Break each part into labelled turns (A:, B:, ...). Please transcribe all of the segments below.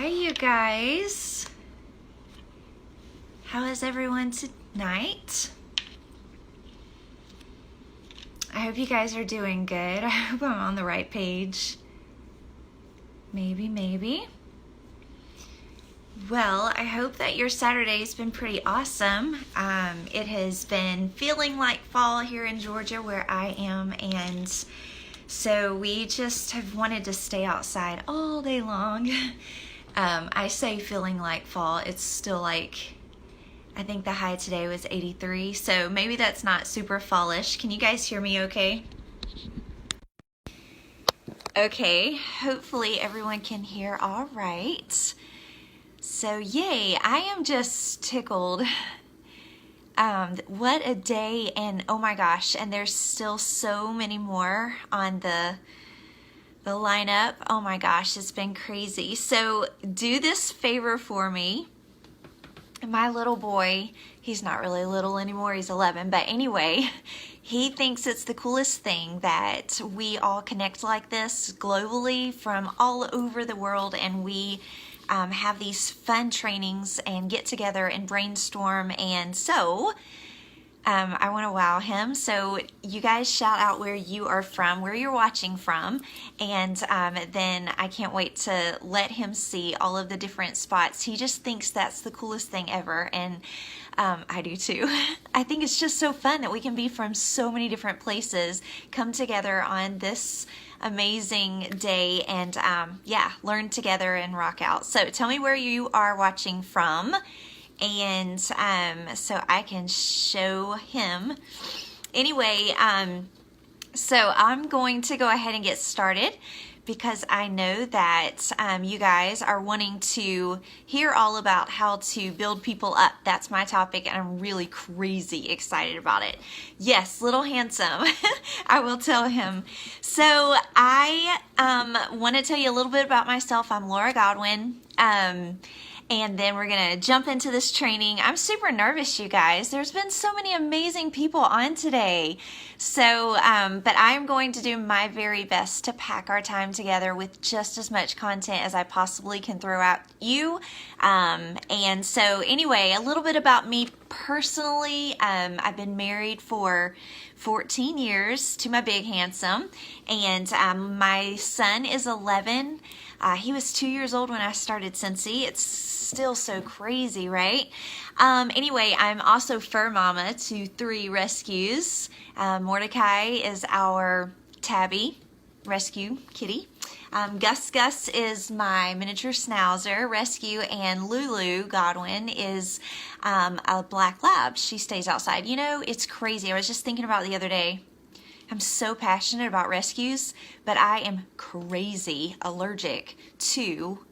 A: Hi, you guys. How is everyone tonight? I hope you guys are doing good. I hope I'm on the right page. Maybe. Well, I hope that your Saturday's been pretty awesome. It has been feeling like fall here in Georgia where I am, and so we just have wanted to stay outside all day long. I say feeling like fall. It's still like, I think the high today was 83, so maybe that's not super fallish. Can you guys hear me okay? Okay, hopefully everyone can hear all right. So yay, I am just tickled. What a day, and oh my gosh, and there's still so many more on the lineup. Oh my gosh, it's been crazy. So do this favor for me. My little boy, he's not really little anymore, he's 11, but anyway, he thinks it's the coolest thing that we all connect like this globally from all over the world, and we have these fun trainings and get together and brainstorm. And so I want to wow him. So you guys shout out where you are from, where you're watching from, and then I can't wait to let him see all of the different spots. He just thinks that's the coolest thing ever, and I do too. I think it's just so fun that we can be from so many different places, come together on this amazing day, and yeah, learn together and rock out. So tell me where you are watching from, and so I can show him. Anyway, so I'm going to go ahead and get started because I know that you guys are wanting to hear all about how to build people up. That's my topic, and I'm really crazy excited about it. Yes, little handsome. I will tell him. So I want to tell you a little bit about myself. I'm Laura Godwin. And then we're going to jump into this training. I'm super nervous, you guys. There's been so many amazing people on today. So, but I'm going to do my very best to pack our time together with just as much content as I possibly can throw at you. And so anyway, a little bit about me personally. I've been married for 14 years to my big handsome, and my son is 11. He was 2 years old when I started Scentsy. It's still so crazy, right? Anyway, I'm also fur mama to 3 rescues. Mordecai is our tabby rescue kitty. Gus is my miniature schnauzer rescue, and Lulu Godwin is a black lab. She stays outside. You know, it's crazy. I was just thinking about it the other day. I'm so passionate about rescues, but I am crazy allergic to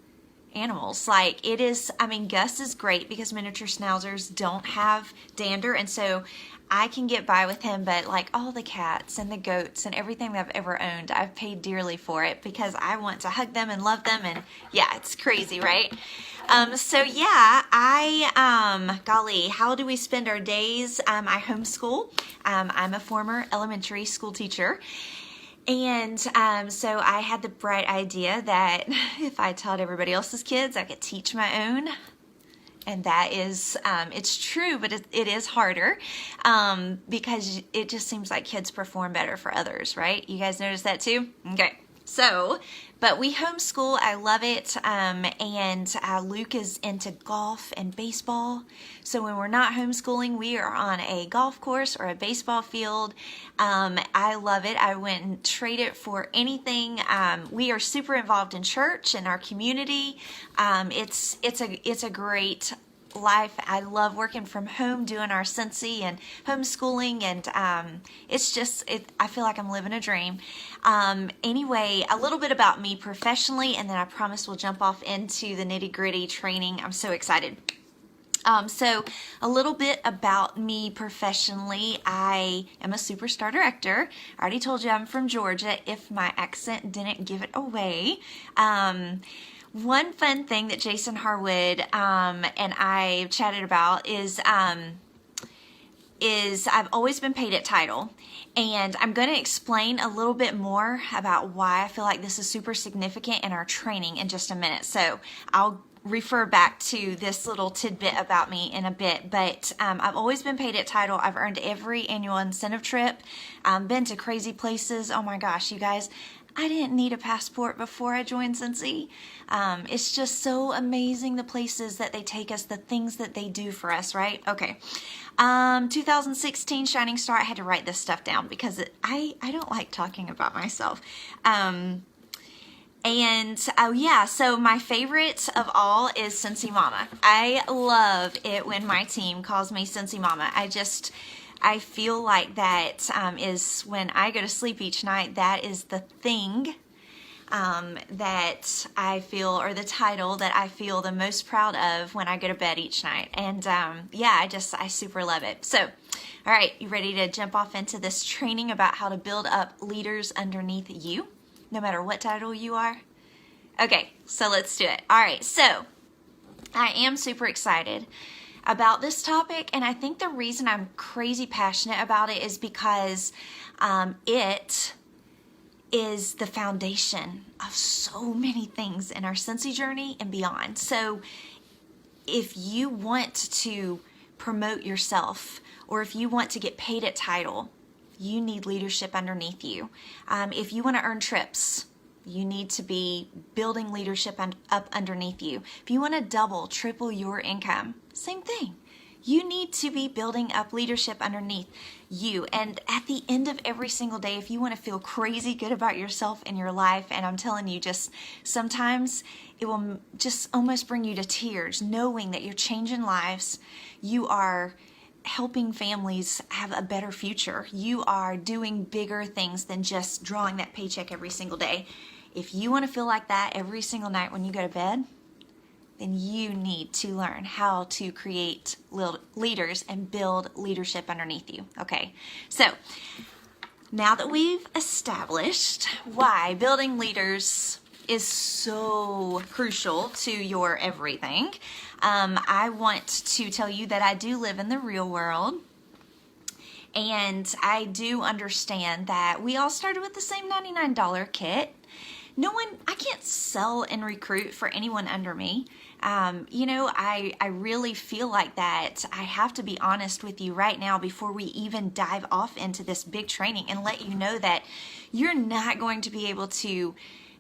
A: animals. Like, it is, I mean, Gus is great because miniature schnauzers don't have dander, and so I can get by with him, but like all the cats and the goats and everything that I've ever owned, I've paid dearly for it because I want to hug them and love them, and yeah, it's crazy, right? So yeah, golly, how do we spend our days? I homeschool. I'm a former elementary school teacher. And so I had the bright idea that if I taught everybody else's kids, I could teach my own. And that is, it's true, but it is harder because it just seems like kids perform better for others, right? You guys notice that too? Okay. So, but we homeschool. I love it. And Luke is into golf and baseball. So when we're not homeschooling, we are on a golf course or a baseball field. I love it. I wouldn't trade it for anything. We are super involved in church and our community. It's a great life. I love working from home, doing our Scentsy and homeschooling, and it's just, I feel like I'm living a dream. Anyway, a little bit about me professionally, and then I promise we'll jump off into the nitty-gritty training. I'm so excited. So a little bit about me professionally. I am a superstar director. I already told you I'm from Georgia, if my accent didn't give it away. One fun thing that Jason Harwood and I chatted about is is I've always been paid at title. And I'm going to explain a little bit more about why I feel like this is super significant in our training in just a minute. So I'll refer back to this little tidbit about me in a bit, but I've always been paid at title. I've earned every annual incentive trip, been to crazy places. Oh my gosh, you guys, I didn't need a passport before I joined Scentsy. It's just so amazing, the places that they take us, the things that they do for us, right? Okay. 2016 Shining Star. I had to write this stuff down because I don't like talking about myself. Oh yeah, so my favorite of all is Scentsy Mama. I love it when my team calls me Scentsy Mama. I feel like that is when I go to sleep each night, that is the thing that I feel, or the title that I feel the most proud of when I go to bed each night. And yeah, I super love it. So, all right, you ready to jump off into this training about how to build up leaders underneath you, no matter what title you are? Okay, so let's do it. All right, so I am super excited about this topic, and I think the reason I'm crazy passionate about it is because it is the foundation of so many things in our Scentsy journey and beyond. So if you want to promote yourself, or if you want to get paid at title, you need leadership underneath you. If you want to earn trips, you need to be building leadership up underneath you. If you want to double, triple your income, same thing. You need to be building up leadership underneath you. And at the end of every single day, if you want to feel crazy good about yourself and your life, and I'm telling you, just sometimes it will just almost bring you to tears, knowing that you're changing lives, you are helping families have a better future, you are doing bigger things than just drawing that paycheck every single day. If you want to feel like that every single night when you go to bed, then you need to learn how to create leaders and build leadership underneath you. Okay, so now that we've established why building leaders is so crucial to your everything, I want to tell you that I do live in the real world. And I do understand that we all started with the same $99 kit. I can't sell and recruit for anyone under me. I really feel like that I have to be honest with you right now before we even dive off into this big training and let you know that you're not going to be able to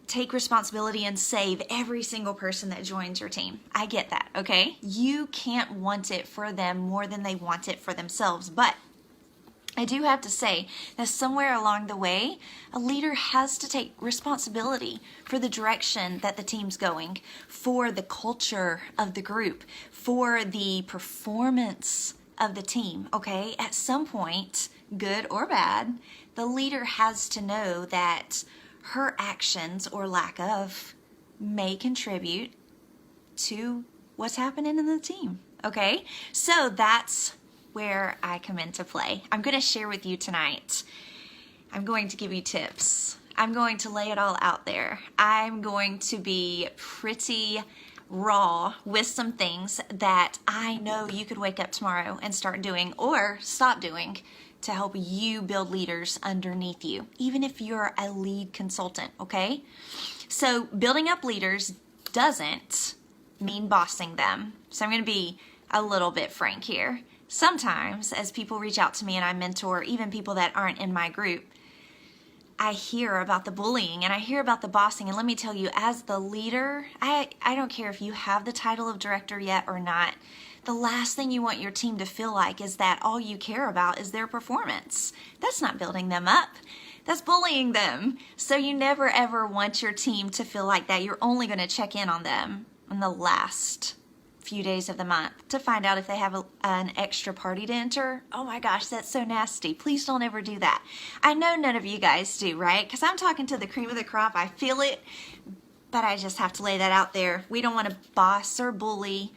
A: take responsibility and save every single person that joins your team. I get that, okay? You can't want it for them more than they want it for themselves, but I do have to say that somewhere along the way, a leader has to take responsibility for the direction that the team's going, for the culture of the group, for the performance of the team, okay? At some point, good or bad, the leader has to know that her actions or lack of may contribute to what's happening in the team, okay? So that's where I come into play. I'm going to share with you tonight. I'm going to give you tips. I'm going to lay it all out there. I'm going to be pretty raw with some things that I know you could wake up tomorrow and start doing or stop doing to help you build leaders underneath you, even if you're a lead consultant, okay? So building up leaders doesn't mean bossing them. So I'm going to be a little bit frank here. Sometimes, as people reach out to me and I mentor even people that aren't in my group, I hear about the bullying and I hear about the bossing. And let me tell you, as the leader, I don't care if you have the title of director yet or not. The last thing you want your team to feel like is that all you care about is their performance. That's not building them up. That's bullying them. So you never ever want your team to feel like that. You're only going to check in on them on the last few days of the month to find out if they have an extra party to enter. Oh my gosh, that's so nasty. Please don't ever do that. I know none of you guys do, right? Because I'm talking to the cream of the crop. I feel it, but I just have to lay that out there. We don't want to boss or bully.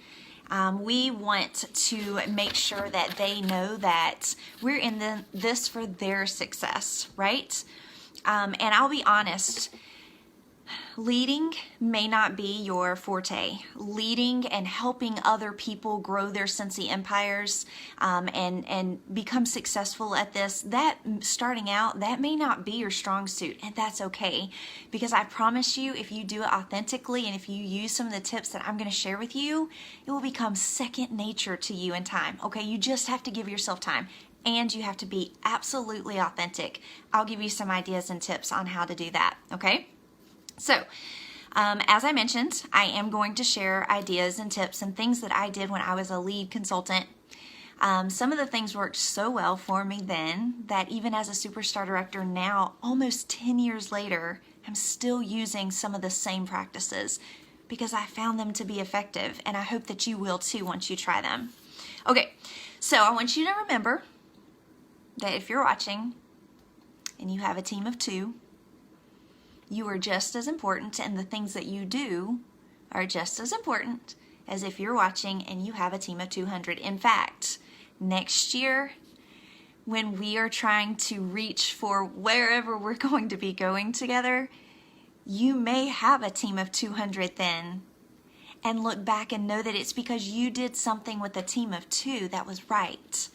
A: We want to make sure that they know that we're in this for their success, right? And I'll be honest, Leading may not be your forte. Leading and helping other people grow their Scentsy empires and become successful at this, that starting out, that may not be your strong suit, and that's okay. Because I promise you, if you do it authentically and if you use some of the tips that I'm going to share with you, it will become second nature to you in time. Okay, you just have to give yourself time. And you have to be absolutely authentic. I'll give you some ideas and tips on how to do that, okay? So, as I mentioned, I am going to share ideas and tips and things that I did when I was a lead consultant. Some of the things worked so well for me then that even as a superstar director now, almost 10 years later, I'm still using some of the same practices because I found them to be effective, and I hope that you will too once you try them. Okay, so I want you to remember that if you're watching and you have a team of 2, you are just as important, and the things that you do are just as important as if you're watching and you have a team of 200. In fact, next year, when we are trying to reach for wherever we're going to be going together, you may have a team of 200 then, and look back and know that it's because you did something with a team of 2 that was right.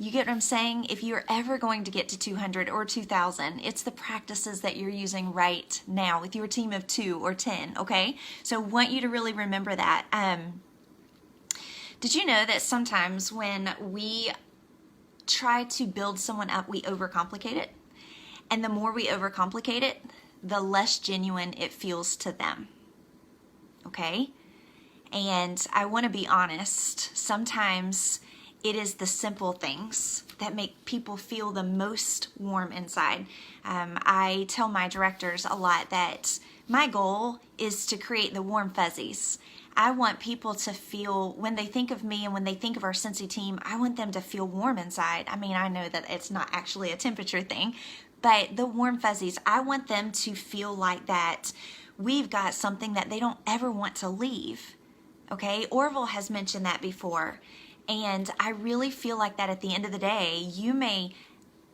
A: You get what I'm saying? If you're ever going to get to 200 or 2,000, it's the practices that you're using right now with your team of 2 or 10, okay? So I want you to really remember that. Did you know that sometimes when we try to build someone up, we overcomplicate it? And the more we overcomplicate it, the less genuine it feels to them, okay? And I want to be honest, sometimes it is the simple things that make people feel the most warm inside. I tell my directors a lot that my goal is to create the warm fuzzies. I want people to feel, when they think of me and when they think of our Scentsy team, I want them to feel warm inside. I mean, I know that it's not actually a temperature thing, but the warm fuzzies, I want them to feel like that we've got something that they don't ever want to leave. Okay, Orville has mentioned that before. And I really feel like that at the end of the day, you may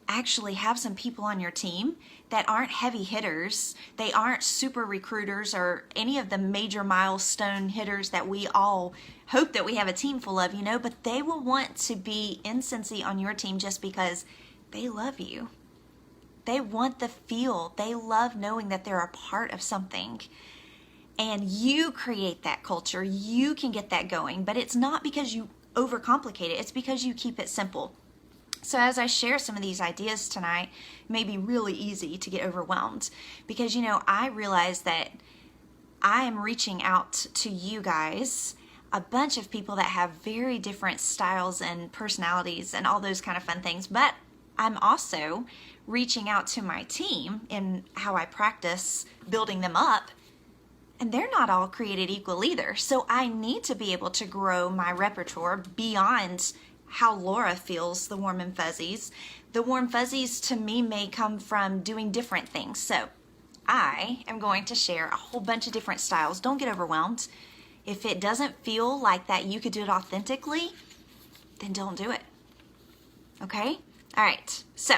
A: actually have some people on your team that aren't heavy hitters. They aren't super recruiters or any of the major milestone hitters that we all hope that we have a team full of, but they will want to be in Scentsy on your team just because they love you. They want the feel. They love knowing that they're a part of something. And you create that culture. You can get that going, but it's not because you overcomplicate it. It's because you keep it simple. So as I share some of these ideas tonight, it may be really easy to get overwhelmed because, I realize that I am reaching out to you guys, a bunch of people that have very different styles and personalities and all those kind of fun things, but I'm also reaching out to my team in how I practice building them up. And they're not all created equal either. So I need to be able to grow my repertoire beyond how Laura feels the warm and fuzzies. The warm fuzzies to me may come from doing different things. So I am going to share a whole bunch of different styles. Don't get overwhelmed. If it doesn't feel like that you could do it authentically, then don't do it. Okay? All right. So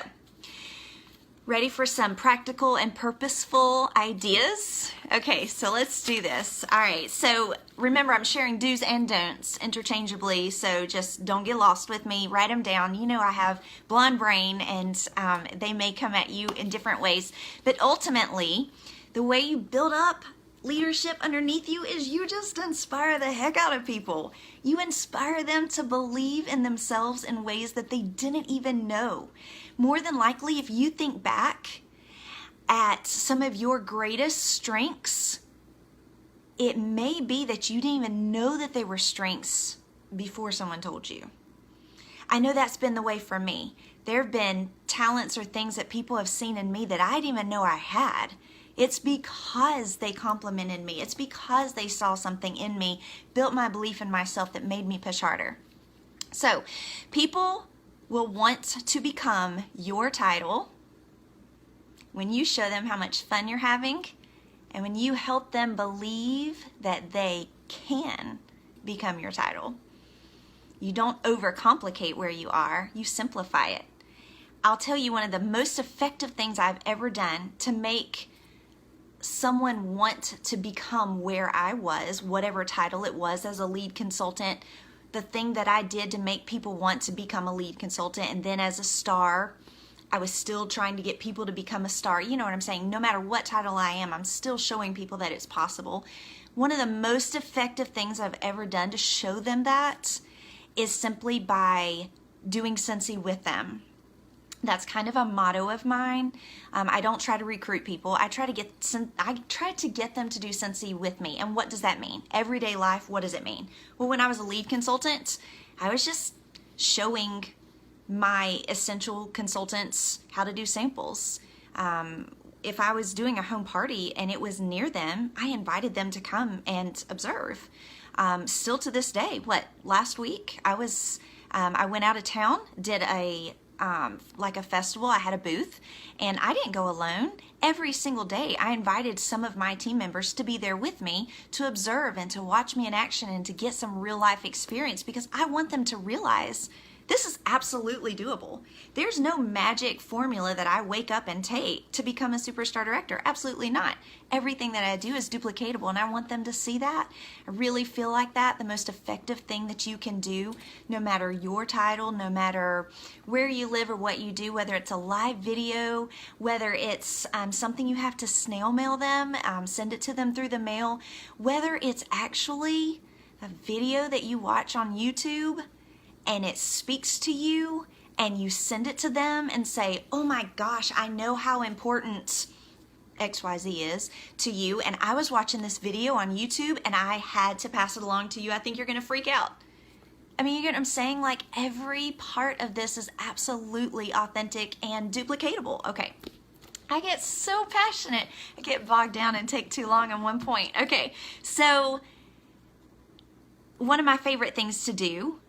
A: ready for some practical and purposeful ideas? Okay, so let's do this. All right, so remember I'm sharing do's and don'ts interchangeably, so just don't get lost with me. Write them down. I have blonde brain and they may come at you in different ways, but ultimately the way you build up leadership underneath you is you just inspire the heck out of people. You inspire them to believe in themselves in ways that they didn't even know. More than likely, if you think back at some of your greatest strengths, it may be that you didn't even know that they were strengths before someone told you. I know that's been the way for me. There have been talents or things that people have seen in me that I didn't even know I had. It's because they complimented me. It's because they saw something in me, built my belief in myself that made me push harder. So people will want to become your title when you show them how much fun you're having and when you help them believe that they can become your title. You don't overcomplicate where you are, you simplify it. I'll tell you one of the most effective things I've ever done to make someone want to become where I was, whatever title it was as a lead consultant, the thing that I did to make people want to become a lead consultant, and then as a star, I was still trying to get people to become a star. You know what I'm saying? No matter what title I am, I'm still showing people that it's possible. One of the most effective things I've ever done to show them that is simply by doing Scentsy with them. That's kind of a motto of mine. I don't try to recruit people. I try to get them to do Scentsy with me. And what does that mean? Everyday life, what does it mean? Well, when I was a lead consultant, I was just showing my essential consultants how to do samples. If I was doing a home party and it was near them, I invited them to come and observe. Still to this day, last week I went out of town, did like a festival. I had a booth and I didn't go alone. Every single day I invited some of my team members to be there with me to observe and to watch me in action and to get some real life experience, because I want them to realize this is absolutely doable. There's no magic formula that I wake up and take to become a superstar director. Absolutely not. Everything that I do is duplicatable, and I want them to see that. I really feel like that. The most effective thing that you can do, no matter your title, no matter where you live or what you do, whether it's a live video, whether it's something you have to snail mail them, send it to them through the mail, whether it's actually a video that you watch on YouTube and it speaks to you and you send it to them and say, oh my gosh, I know how important XYZ is to you, and I was watching this video on YouTube and I had to pass it along to you. I think you're going to freak out. I mean, you get what I'm saying? Like, every part of this is absolutely authentic and duplicatable. Okay. I get so passionate. I get bogged down and take too long on one point. Okay. So one of my favorite things to do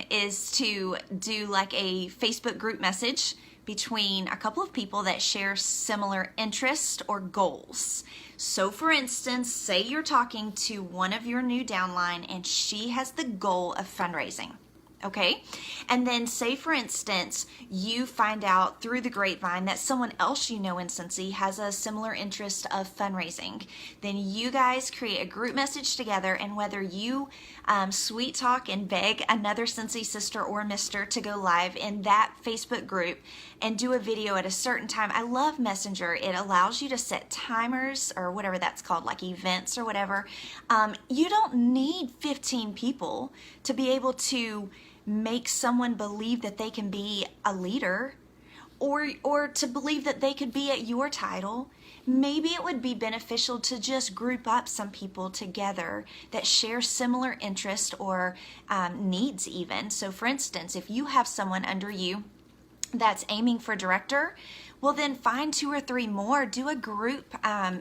A: is to do like a Facebook group message between a couple of people that share similar interests or goals. So for instance, say you're talking to one of your new downline and she has the goal of fundraising. Okay, and then say for instance, you find out through the grapevine that someone else you know in Scentsy has a similar interest of fundraising. Then you guys create a group message together, and whether you sweet talk and beg another Scentsy sister or mister to go live in that Facebook group and do a video at a certain time. I love Messenger. It allows you to set timers or whatever that's called, like events or whatever. You don't need 15 people to be able to make someone believe that they can be a leader, or to believe that they could be at your title. Maybe it would be beneficial to just group up some people together that share similar interests or needs even. So for instance, if you have someone under you that's aiming for director, well then find 2 or 3 more, do a group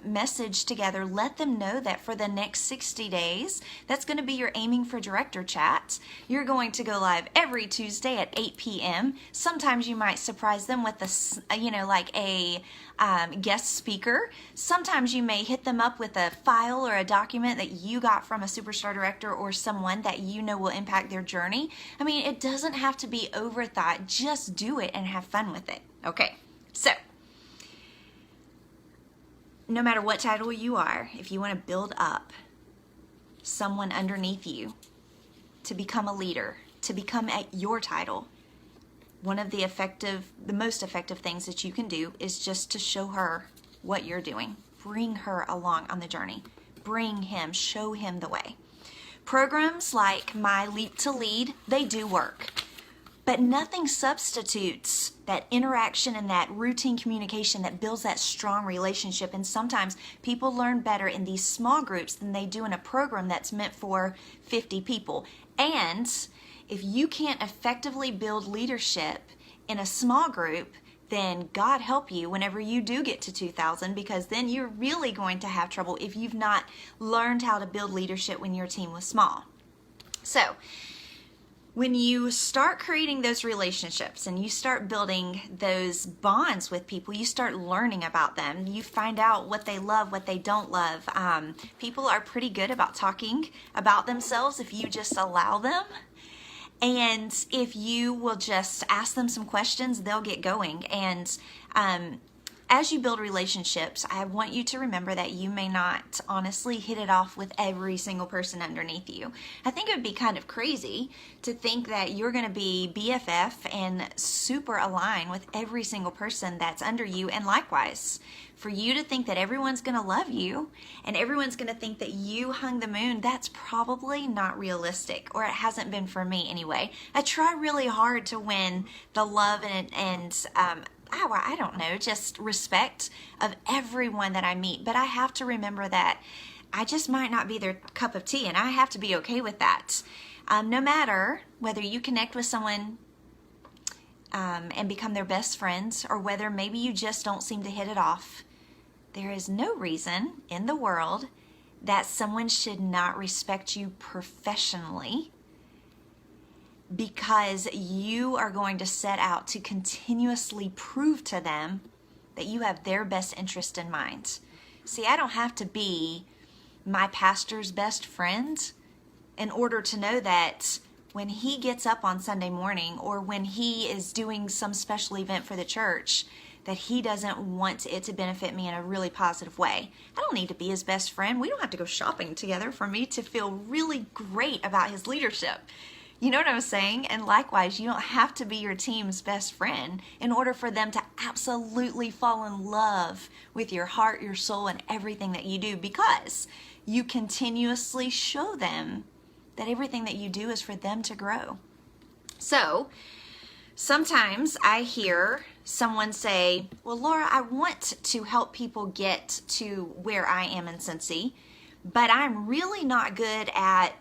A: message together, let them know that for the next 60 days, that's going to be your aiming for director chat. You're going to go live every Tuesday at 8 p.m. Sometimes you might surprise them with a guest speaker. Sometimes you may hit them up with a file or a document that you got from a superstar director or someone that you know will impact their journey. I mean, it doesn't have to be overthought. Just do it and have fun with it. Okay. So, no matter what title you are, if you want to build up someone underneath you to become a leader, to become at your title, one of the most effective things that you can do is just to show her what you're doing. Bring her along on the journey. Bring him, show him the way. Programs like My Leap to Lead, they do work. But nothing substitutes that interaction and that routine communication that builds that strong relationship. And sometimes people learn better in these small groups than they do in a program that's meant for 50 people. And if you can't effectively build leadership in a small group, then God help you whenever you do get to 2,000, because then you're really going to have trouble if you've not learned how to build leadership when your team was small. So, when you start creating those relationships and you start building those bonds with people, you start learning about them. You find out what they love, what they don't love. People are pretty good about talking about themselves if you just allow them. And if you will just ask them some questions, they'll get going. And as you build relationships, I want you to remember that you may not honestly hit it off with every single person underneath you. I think it would be kind of crazy to think that you're going to be BFF and super align with every single person that's under you, and likewise, for you to think that everyone's going to love you and everyone's going to think that you hung the moon, that's probably not realistic, or it hasn't been for me anyway. I try really hard to win the love and I don't know, just respect of everyone that I meet. But I have to remember that I just might not be their cup of tea, and I have to be okay with that. No matter whether you connect with someone and become their best friends, or whether maybe you just don't seem to hit it off, there is no reason in the world that someone should not respect you professionally, because you are going to set out to continuously prove to them that you have their best interest in mind. See, I don't have to be my pastor's best friend in order to know that when he gets up on Sunday morning, or when he is doing some special event for the church, that he doesn't want it to benefit me in a really positive way. I don't need to be his best friend. We don't have to go shopping together for me to feel really great about his leadership. You know what I'm saying? And likewise, you don't have to be your team's best friend in order for them to absolutely fall in love with your heart, your soul, and everything that you do, because you continuously show them that everything that you do is for them to grow. So sometimes I hear someone say, well, Laura, I want to help people get to where I am in Scentsy, but I'm really not good at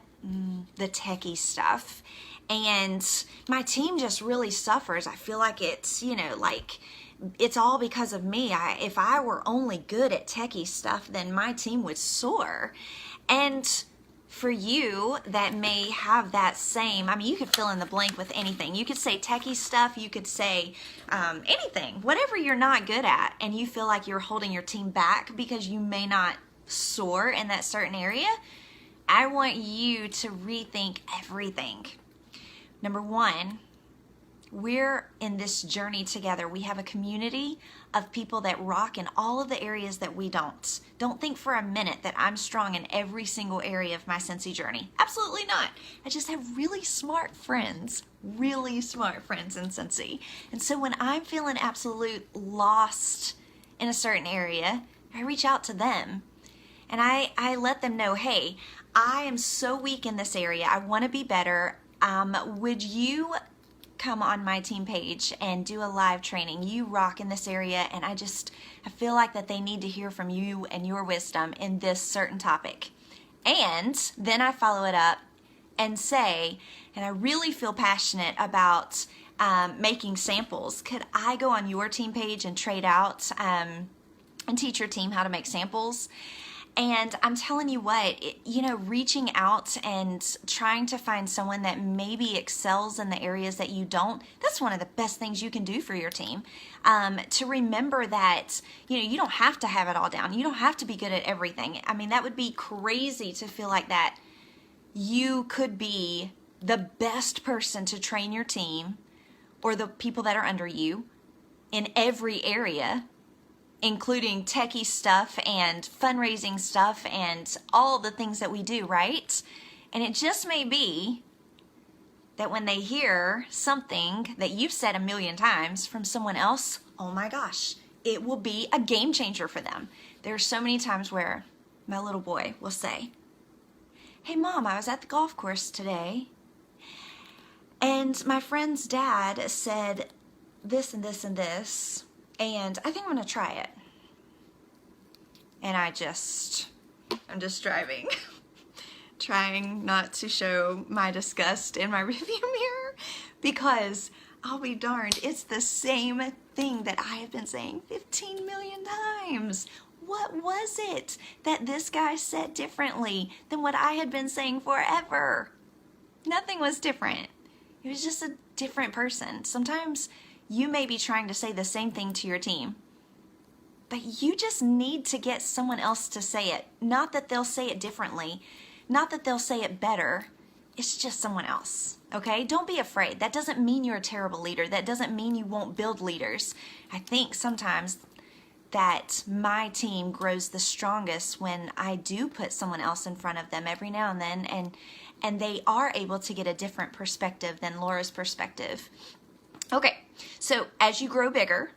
A: the techie stuff, and my team just really suffers. I feel like it's, like it's all because of me. If I were only good at techie stuff, then my team would soar. And for you that may have that same, you could fill in the blank with anything. You could say techie stuff, you could say anything, whatever you're not good at, and you feel like you're holding your team back because you may not soar in that certain area. I want you to rethink everything. Number one, we're in this journey together. We have a community of people that rock in all of the areas that we don't. Don't think for a minute that I'm strong in every single area of my Scentsy journey. Absolutely not. I just have really smart friends in Scentsy. And so when I'm feeling absolute lost in a certain area, I reach out to them and I let them know, hey, I am so weak in this area. I want to be better. Would you come on my team page and do a live training? You rock in this area, and I feel like that they need to hear from you and your wisdom in this certain topic. And then I follow it up and say, and I really feel passionate about making samples. Could I go on your team page and trade out and teach your team how to make samples? And I'm telling you what, reaching out and trying to find someone that maybe excels in the areas that you don't, that's one of the best things you can do for your team. To remember that, you don't have to have it all down. You don't have to be good at everything. That would be crazy to feel like that you could be the best person to train your team or the people that are under you in every area, including techie stuff and fundraising stuff and all the things that we do, right? And it just may be that when they hear something that you've said 1,000,000 times from someone else, oh my gosh, it will be a game changer for them. There are so many times where my little boy will say, hey Mom, I was at the golf course today and my friend's dad said this and this and this, and I think I'm going to try it. And I'm just driving, trying not to show my disgust in my rearview mirror, because I'll be darned, it's the same thing that I have been saying 15 million times. What was it that this guy said differently than what I had been saying forever? Nothing was different. It was just a different person. Sometimes you may be trying to say the same thing to your team, but you just need to get someone else to say it. Not that they'll say it differently, not that they'll say it better. It's just someone else, okay? Don't be afraid. That doesn't mean you're a terrible leader. That doesn't mean you won't build leaders. I think sometimes that my team grows the strongest when I do put someone else in front of them every now and then, and they are able to get a different perspective than Laura's perspective. Okay, so as you grow bigger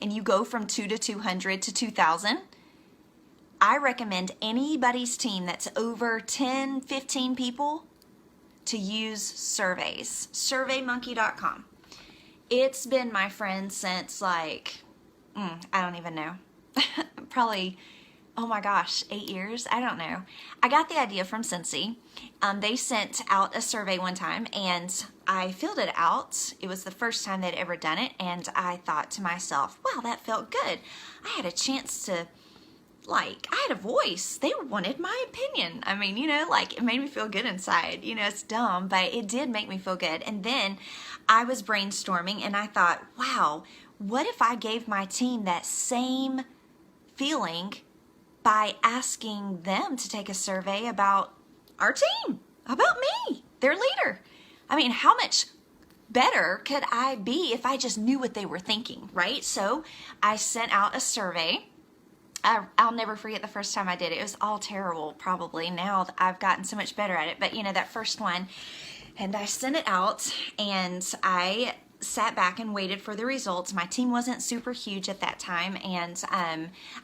A: and you go from 2 to 200 to 2,000, I recommend anybody's team that's over 10, 15 people to use surveys. SurveyMonkey.com. It's been my friend since like, I don't even know, probably, oh my gosh, 8 years? I don't know. I got the idea from Scentsy. They sent out a survey one time and I filled it out. It was the first time they'd ever done it, and I thought to myself, wow, that felt good. I had a chance to, like, I had a voice. They wanted my opinion. I mean, you know, like, it made me feel good inside. You know, it's dumb, but it did make me feel good. And then I was brainstorming and I thought, wow, what if I gave my team that same feeling by asking them to take a survey about our team, about me, their leader? I mean, how much better could I be if I just knew what they were thinking, right? So I sent out a survey. I'll never forget the first time I did it. It was all terrible, probably. Now I've gotten so much better at it. But, you know, that first one, and I sent it out, and I sat back and waited for the results. My team wasn't super huge at that time, and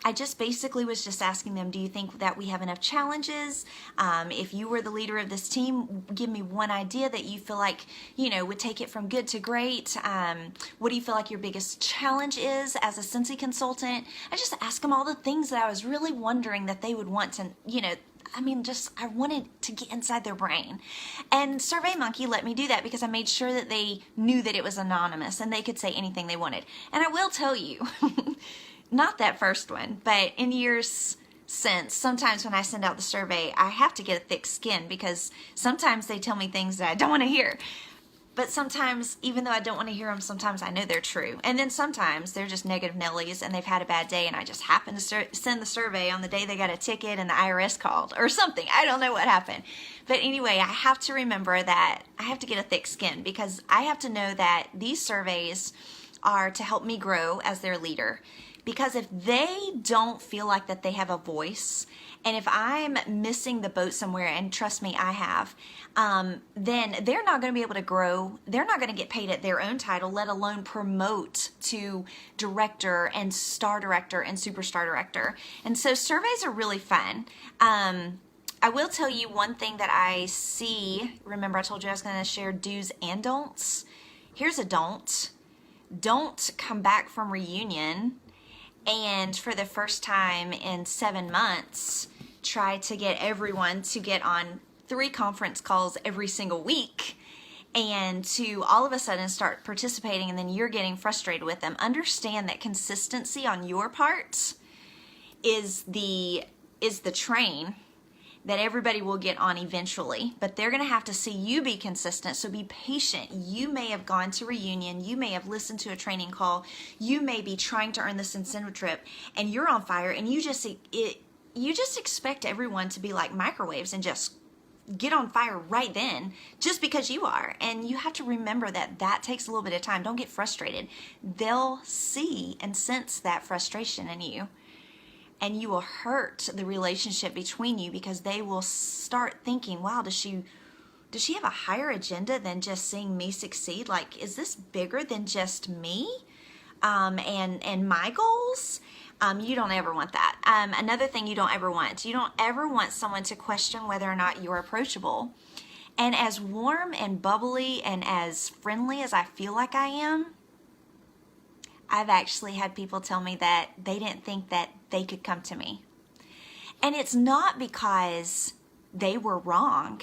A: I just basically was just asking them, do you think that we have enough challenges? If you were the leader of this team, give me one idea that you feel like, you know, would take it from good to great. What do you feel like your biggest challenge is as a Scentsy consultant? I just asked them all the things that I was really wondering that they would want to, you know, I mean, just, I wanted to get inside their brain. And SurveyMonkey let me do that because I made sure that they knew that it was anonymous and they could say anything they wanted. And I will tell you, not that first one, but in years since, sometimes when I send out the survey, I have to get a thick skin because sometimes they tell me things that I don't want to hear. But sometimes, even though I don't want to hear them, sometimes I know they're true. And then sometimes they're just negative Nellies and they've had a bad day and I just happen to send the survey on the day they got a ticket and the IRS called or something. I don't know what happened. But anyway, I have to remember that I have to get a thick skin because I have to know that these surveys are to help me grow as their leader. Because if they don't feel like that they have a voice, and if I'm missing the boat somewhere, and trust me, I have, then they're not going to be able to grow. They're not going to get paid at their own title, let alone promote to director and star director and superstar director. And so surveys are really fun. I will tell you one thing that I see. Remember, I told you I was going to share do's and don'ts. Here's a don't. Don't come back from reunion and for the first time in 7 months, try to get everyone to get on 3 conference calls every single week and to all of a sudden start participating, and then you're getting frustrated with them. Understand that consistency on your part is the train that everybody will get on eventually, but they're going to have to see you be consistent. So be patient. You may have gone to reunion, you may have listened to a training call, you may be trying to earn this incentive trip, and you're on fire, and you just expect everyone to be like microwaves and just get on fire right then just because you are. And you have to remember that that takes a little bit of time. Don't get frustrated. They'll see and sense that frustration in you. And you will hurt the relationship between you because they will start thinking, wow, does she have a higher agenda than just seeing me succeed? Like, is this bigger than just me and my goals? You don't ever want that. Another thing you don't ever want someone to question whether or not you're approachable. And as warm and bubbly and as friendly as I feel like I am, I've actually had people tell me that they didn't think that they could come to me. And it's not because they were wrong.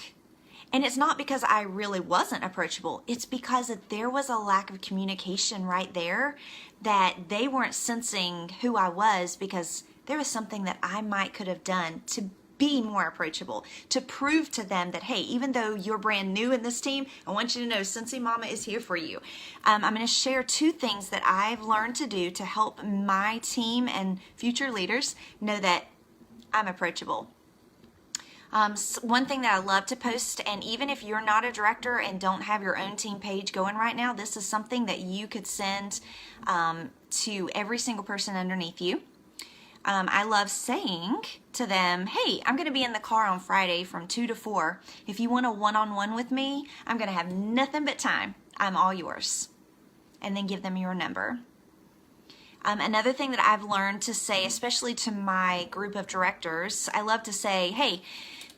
A: And it's not because I really wasn't approachable. It's because there was a lack of communication right there, that they weren't sensing who I was because there was something that I could have done to be more approachable, to prove to them that, hey, even though you're brand new in this team, I want you to know Scentsy Mama is here for you. I'm going to share 2 things that I've learned to do to help my team and future leaders know that I'm approachable. One thing that I love to post, and even if you're not a director and don't have your own team page going right now, this is something that you could send to every single person underneath you. I love saying to them, hey, I'm going to be in the car on Friday from 2 to 4. If you want a one-on-one with me, I'm going to have nothing but time. I'm all yours. And then give them your number. Another thing that I've learned to say, especially to my group of directors, I love to say, hey,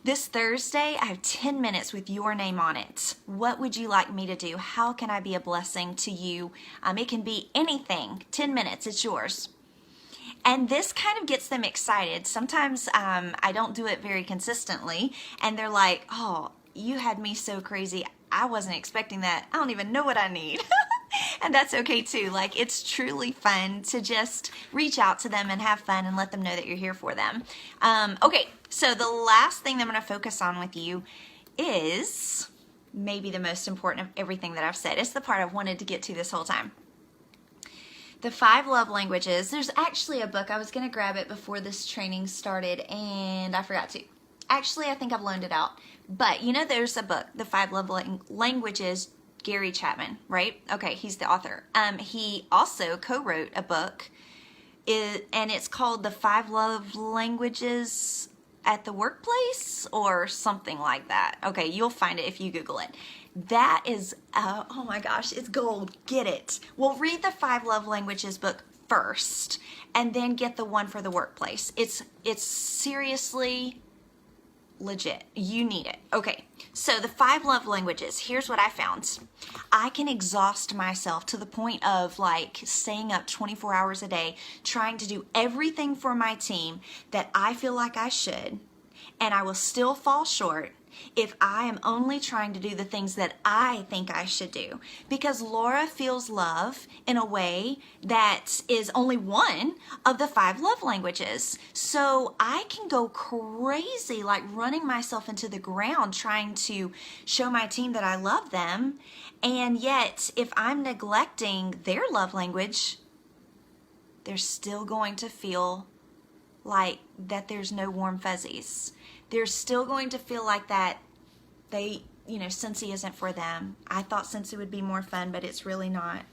A: this Thursday, I have 10 minutes with your name on it. What would you like me to do? How can I be a blessing to you? It can be anything. 10 minutes, it's yours. And this kind of gets them excited. Sometimes I don't do it very consistently, and they're like, oh, you had me so crazy. I wasn't expecting that. I don't even know what I need. And that's okay too. Like, it's truly fun to just reach out to them and have fun and let them know that you're here for them. Okay, so the last thing that I'm going to focus on with you is maybe the most important of everything that I've said. It's the part I've wanted to get to this whole time. The 5 love languages. There's actually a book. I was going to grab it before this training started and I forgot to. Actually, I think I've loaned it out. But you know, there's a book, The 5 Love Languages, Gary Chapman, right? Okay, he's the author. He also co-wrote a book, and it's called The 5 Love Languages at the Workplace or something like that. Okay, you'll find it if you Google it. That is, oh my gosh, it's gold. Get it. Well, read the 5 Love Languages book first, and then get the one for the workplace. It's seriously legit. You need it. Okay, so the 5 love languages, here's what I found. I can exhaust myself to the point of like staying up 24 hours a day trying to do everything for my team that I feel like I should, and I will still fall short if I am only trying to do the things that I think I should do. Because Laura feels love in a way that is only one of the 5 love languages. So I can go crazy, like running myself into the ground trying to show my team that I love them. And yet, if I'm neglecting their love language, they're still going to feel like that there's no warm fuzzies. They're still going to feel like that they, you know, Scentsy isn't for them. I thought Scentsy would be more fun, but it's really not.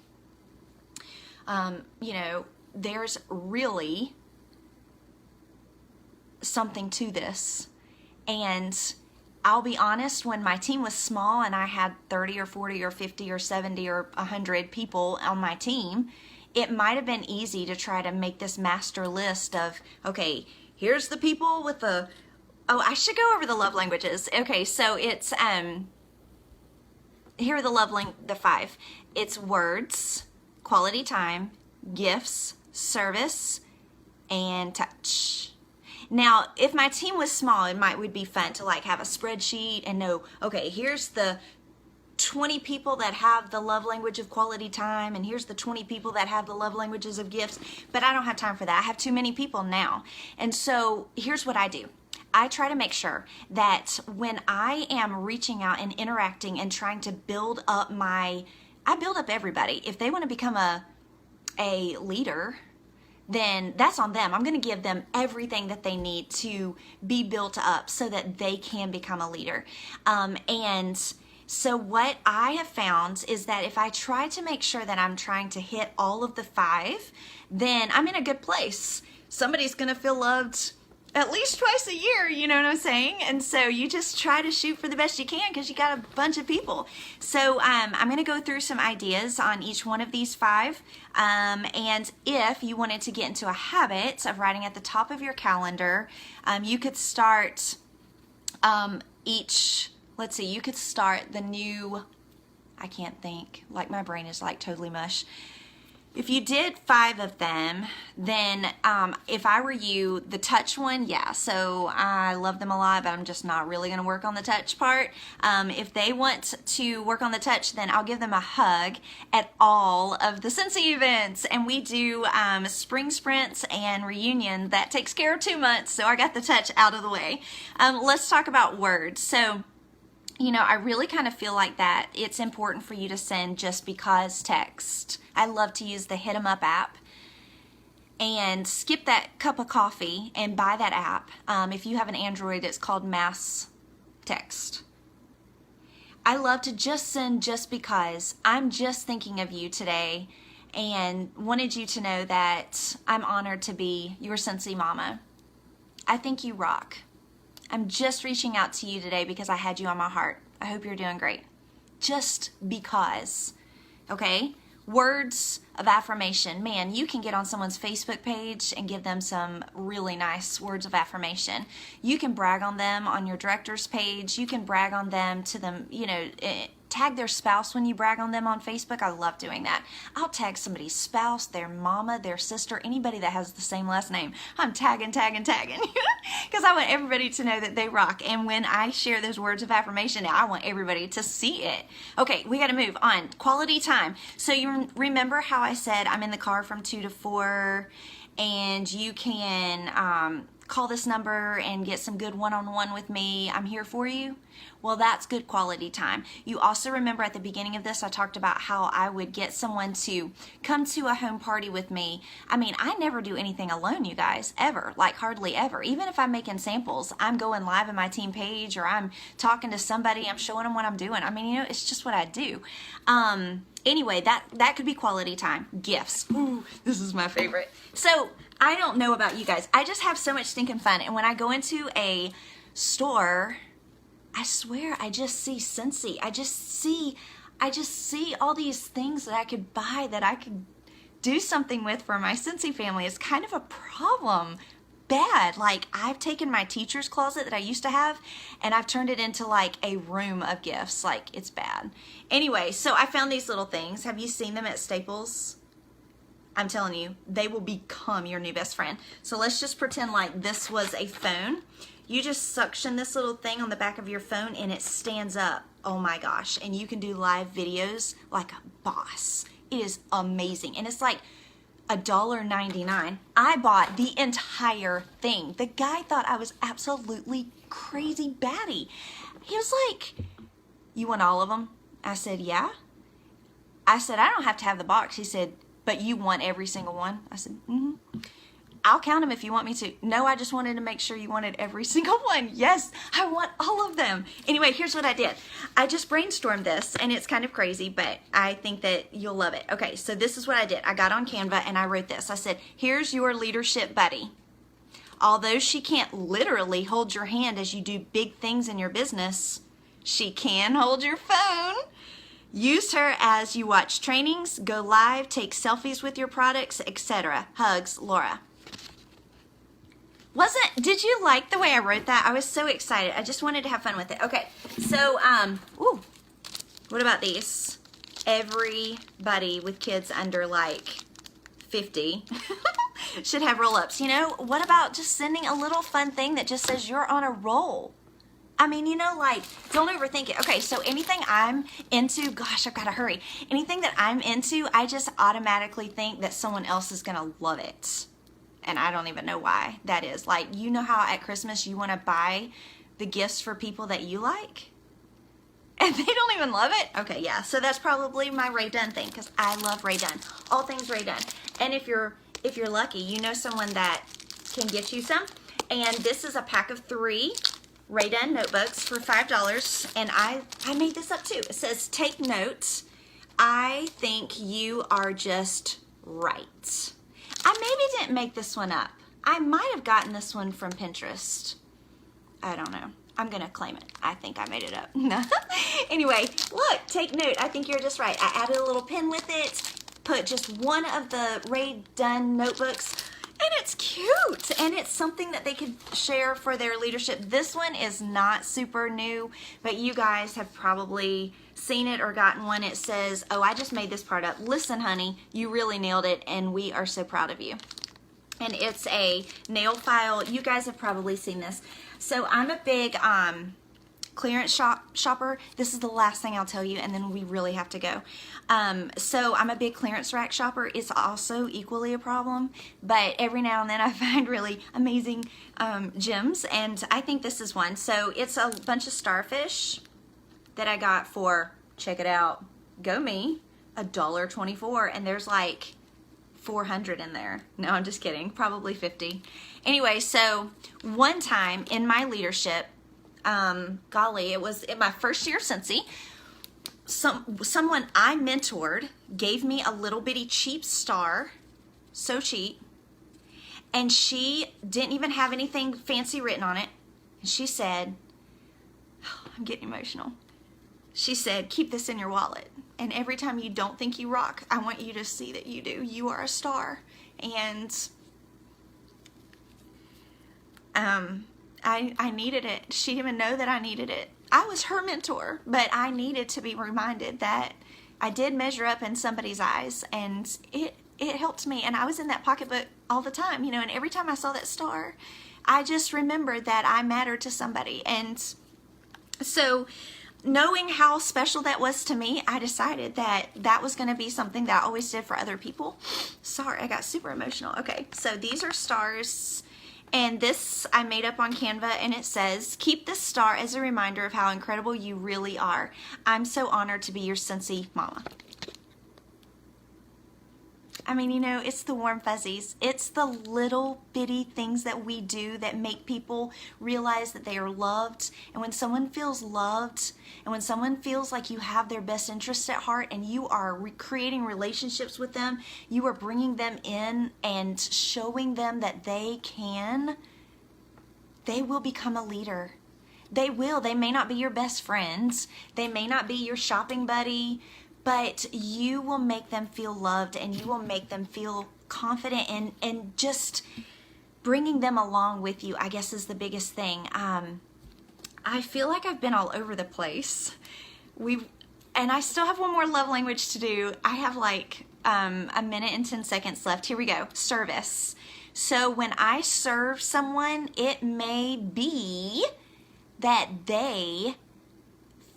A: You know, there's really something to this. And I'll be honest, when my team was small and I had 30 or 40 or 50 or 70 or 100 people on my team, it might have been easy to try to make this master list of, okay, here's the people with the, oh, I should go over the love languages. Okay, so it's, here are the 5. It's words, quality time, gifts, service, and touch. Now, if my team was small, it would be fun to like have a spreadsheet and know, okay, here's the 20 people that have the love language of quality time, and here's the 20 people that have the love languages of gifts, but I don't have time for that. I have too many people now. And so here's what I do. I try to make sure that when I am reaching out and interacting and trying to build up I build up everybody. If they want to become a leader, then that's on them. I'm going to give them everything that they need to be built up so that they can become a leader. And so what I have found is that if I try to make sure that I'm trying to hit all of the 5, then I'm in a good place. Somebody's going to feel loved at least twice a year, you know what I'm saying? And so you just try to shoot for the best you can because you got a bunch of people. So I'm going to go through some ideas on each one of these 5. And if you wanted to get into a habit of writing at the top of your calendar, you could start you could start the new, I can't think, like my brain is like totally mush. If you did 5 of them, then if I were you, the touch one, yeah, so I love them a lot, but I'm just not really going to work on the touch part. If they want to work on the touch, then I'll give them a hug at all of the Scentsy events. And we do spring sprints and reunion. That takes care of 2 months, so I got the touch out of the way. Let's talk about words. So, you know, I really kind of feel like that it's important for you to send just because text. I love to use the Hit 'em Up app. and skip that cup of coffee and buy that app. If you have an Android, it's called Mass Text. I love to just send just because. I'm just thinking of you today and wanted you to know that I'm honored to be your Scentsy mama. I think you rock. I'm just reaching out to you today because I had you on my heart. I hope you're doing great. Just because, okay? Words of affirmation. Man, you can get on someone's Facebook page and give them some really nice words of affirmation. You can brag on them on your director's page. You can brag on them to them, tag their spouse when you brag on them on Facebook. I love doing that. I'll tag somebody's spouse, their mama, their sister, anybody that has the same last name. I'm tagging because I want everybody to know that they rock. And when I share those words of affirmation, I want everybody to see it. Okay, we got to move on. Quality time. So you remember how I said I'm in the car from 2 to 4 and you can call this number and get some good one-on-one with me. I'm here for you. Well, that's good quality time. You also remember at the beginning of this, I talked about how I would get someone to come to a home party with me. I mean, I never do anything alone, you guys, ever, like hardly ever. Even if I'm making samples, I'm going live on my team page or I'm talking to somebody, I'm showing them what I'm doing. I mean, it's just what I do. Anyway, that could be quality time. Gifts. Ooh, this is my favorite. So I don't know about you guys. I just have so much stinking fun. And when I go into a store, I swear I just see Scentsy. I just see all these things that I could buy that I could do something with for my Scentsy family. It's kind of a problem. Bad. Like, I've taken my teacher's closet that I used to have and I've turned it into like a room of gifts. Like, it's bad. Anyway, so I found these little things. Have you seen them at Staples? I'm telling you, they will become your new best friend. So let's just pretend like this was a phone. You just suction this little thing on the back of your phone and it stands up. Oh my gosh. And you can do live videos like a boss. It is amazing. And it's like $1.99. I bought the entire thing. The guy thought I was absolutely crazy batty. He was like, "You want all of them?" I said, "Yeah." I said, "I don't have to have the box." He said, "But you want every single one?" I said, "Mm-hmm. I'll count them if you want me to." "No, I just wanted to make sure you wanted every single one." "Yes, I want all of them." Anyway, here's what I did. I just brainstormed this, and it's kind of crazy, but I think that you'll love it. Okay, so this is what I did. I got on Canva, and I wrote this. I said, "Here's your leadership buddy. Although she can't literally hold your hand as you do big things in your business, she can hold your phone. Use her as you watch trainings, go live, take selfies with your products, etc. Hugs, Laura." Did you like the way I wrote that? I was so excited. I just wanted to have fun with it. Okay, so, what about these? Everybody with kids under like 50 should have roll-ups. What about just sending a little fun thing that just says you're on a roll? I mean, don't overthink it. Okay, so anything I'm into, gosh, I've got to hurry. Anything that I'm into, I just automatically think that someone else is going to love it. And I don't even know why that is. Like, how at Christmas you want to buy the gifts for people that you like? And they don't even love it? Okay, yeah. So that's probably my Ray Dunn thing because I love Ray Dunn. All things Ray Dunn. And if you're lucky, you know someone that can get you some. And this is a pack of 3 Ray Dunn notebooks for $5. And I made this up too. It says, "Take notes. I think you are just right." I maybe didn't make this one up. I might have gotten this one from Pinterest. I don't know. I'm going to claim it. I think I made it up. Anyway, look, take note. I think you're just right. I added a little pen with it, put just one of the Ray Dunn notebooks, and it's cute. And it's something that they could share for their leadership. This one is not super new, but you guys have probably seen it or gotten one. It says, "Oh, I just made this part up. Listen, honey, you really nailed it, and we are so proud of you." And it's a nail file. You guys have probably seen this. So I'm a big clearance shopper. This is the last thing I'll tell you, and then we really have to go. So I'm a big clearance rack shopper. It's also equally a problem, but every now and then I find really amazing gems, and I think this is one. So it's a bunch of starfish that I got for, check it out, go me, $1.24, and there's like 400 in there. No, I'm just kidding. Probably 50. Anyway, so one time in my leadership, golly, it was in my first year of Scentsy, someone I mentored gave me a little bitty cheap star, so cheap, and she didn't even have anything fancy written on it. And she said, oh, I'm getting emotional. She said, keep this in your wallet. And every time you don't think you rock, I want you to see that you do. You are a star. And I needed it. She didn't even know that I needed it. I was her mentor, but I needed to be reminded that I did measure up in somebody's eyes, and it helped me. And I was in that pocketbook all the time, you know, and every time I saw that star, I just remembered that I mattered to somebody. And so knowing how special that was to me, I decided that that was going to be something that I always did for other people. Sorry, I got super emotional. Okay, so these are stars, and this I made up on Canva, and it says, keep this star as a reminder of how incredible you really are. I'm so honored to be your Scentsy mama. I mean, you know, it's the warm fuzzies. It's the little bitty things that we do that make people realize that they are loved. And when someone feels loved, and when someone feels like you have their best interests at heart, and you are creating relationships with them, you are bringing them in and showing them that they will become a leader. They will. They may not be your best friends. They may not be your shopping buddy, but you will make them feel loved, and you will make them feel confident, and just bringing them along with you, I guess, is the biggest thing. I feel like I've been all over the place. And I still have one more love language to do. I have like a minute and 10 seconds left. Here we go. Service. So when I serve someone, it may be that they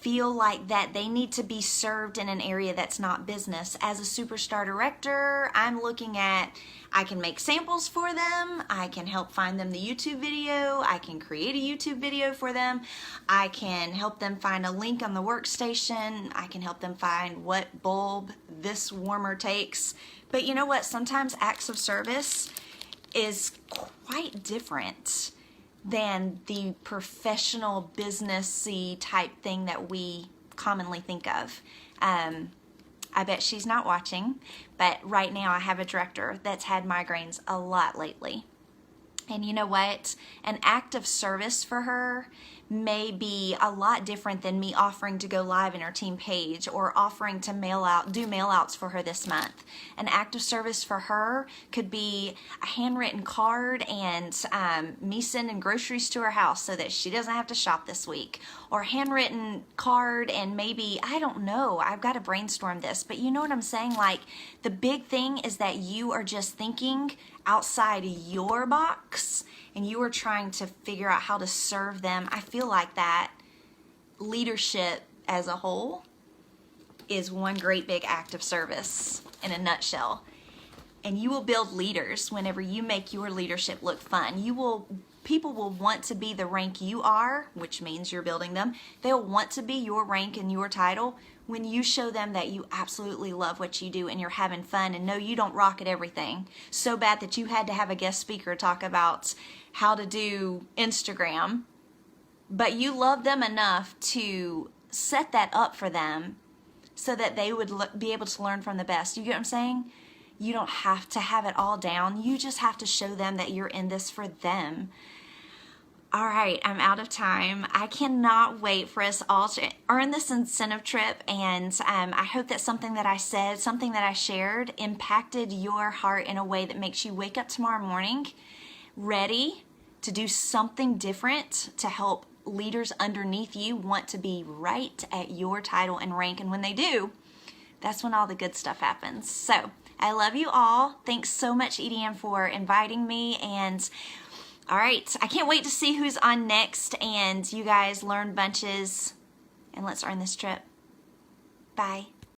A: feel like that they need to be served in an area that's not business. As a superstar director, I'm looking at, I can make samples for them, I can help find them the YouTube video, I can create a YouTube video for them, I can help them find a link on the workstation, I can help them find what bulb this warmer takes. But you know what? Sometimes acts of service is quite different than the professional businessy type thing that we commonly think of. I bet she's not watching, but right now I have a director that's had migraines a lot lately. And you know what? An act of service for her may be a lot different than me offering to go live in her team page or offering to do mail outs for her this month. An act of service for her could be a handwritten card and me sending groceries to her house so that she doesn't have to shop this week. Or a handwritten card, and maybe, I don't know, I've got to brainstorm this, but you know what I'm saying? Like, the big thing is that you are just thinking outside your box, and you are trying to figure out how to serve them. I feel like that leadership as a whole is one great big act of service in a nutshell. And you will build leaders whenever you make your leadership look fun. People will want to be the rank you are, which means you're building them. They'll want to be your rank and your title when you show them that you absolutely love what you do and you're having fun, and no, you don't rock at everything so bad that you had to have a guest speaker talk about how to do Instagram, but you love them enough to set that up for them so that they would be able to learn from the best. You get what I'm saying? You don't have to have it all down. You just have to show them that you're in this for them. All right, I'm out of time. I cannot wait for us all to earn this incentive trip, and I hope that something that I said, something that I shared, impacted your heart in a way that makes you wake up tomorrow morning ready to do something different to help leaders underneath you want to be right at your title and rank. And when they do, that's when all the good stuff happens. So I love you all. Thanks so much, EDM, for inviting me. And all right, I can't wait to see who's on next, and you guys learn bunches, and let's earn this trip. Bye.